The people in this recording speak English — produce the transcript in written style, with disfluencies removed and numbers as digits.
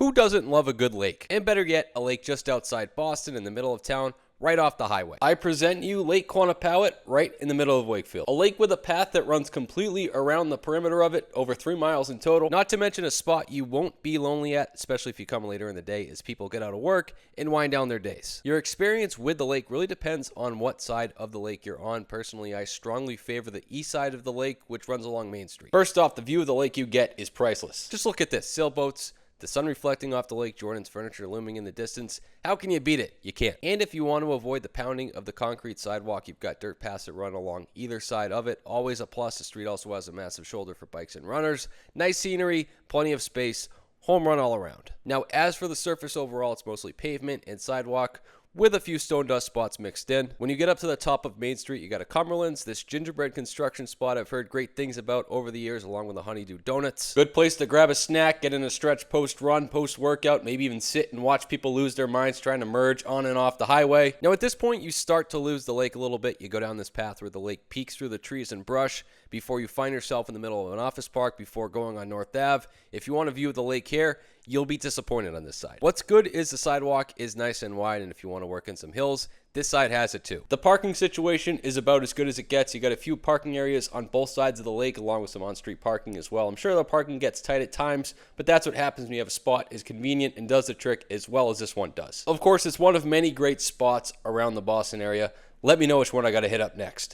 Who doesn't love a good lake? And better yet, a lake just outside Boston in the middle of town, right off the highway. I present you Lake Quannapowitt, right in the middle of Wakefield. A lake with a path that runs completely around the perimeter of it, over 3 miles in total. Not to mention a spot you won't be lonely at, especially if you come later in the day as people get out of work and wind down their days. Your experience with the lake really depends on what side of the lake you're on. Personally, I strongly favor the east side of the lake, which runs along Main Street. First off, the view of the lake you get is priceless. Just look at this, sailboats, the sun reflecting off the lake, Jordan's furniture looming in the distance. How can you beat it? You can't. And if you want to avoid the pounding of the concrete sidewalk, you've got dirt paths that run along either side of it. Always a plus. The street also has a massive shoulder for bikes and runners. Nice scenery, plenty of space, home run all around. Now, as for the surface overall, it's mostly pavement and sidewalk, with a few stone dust spots mixed in. When you get up to the top of Main Street, you got a Cumberland's, this gingerbread construction spot I've heard great things about over the years, along with the honeydew donuts. Good place to grab a snack, get in a stretch post-run, post-workout, maybe even sit and watch people lose their minds trying to merge on and off the highway. Now at this point, you start to lose the lake a little bit. You go down this path where the lake peeks through the trees and brush before you find yourself in the middle of an office park before going on North Ave. If you want a view of the lake here, you'll be disappointed on this side. What's good is the sidewalk is nice and wide, and if you want to work in some hills, this side has it too. The parking situation is about as good as it gets. You got a few parking areas on both sides of the lake, along with some on-street parking as well. I'm sure the parking gets tight at times, but that's what happens when you have a spot is convenient and does the trick as well as this one does. Of course, it's one of many great spots around the Boston area. Let me know which one I got to hit up next.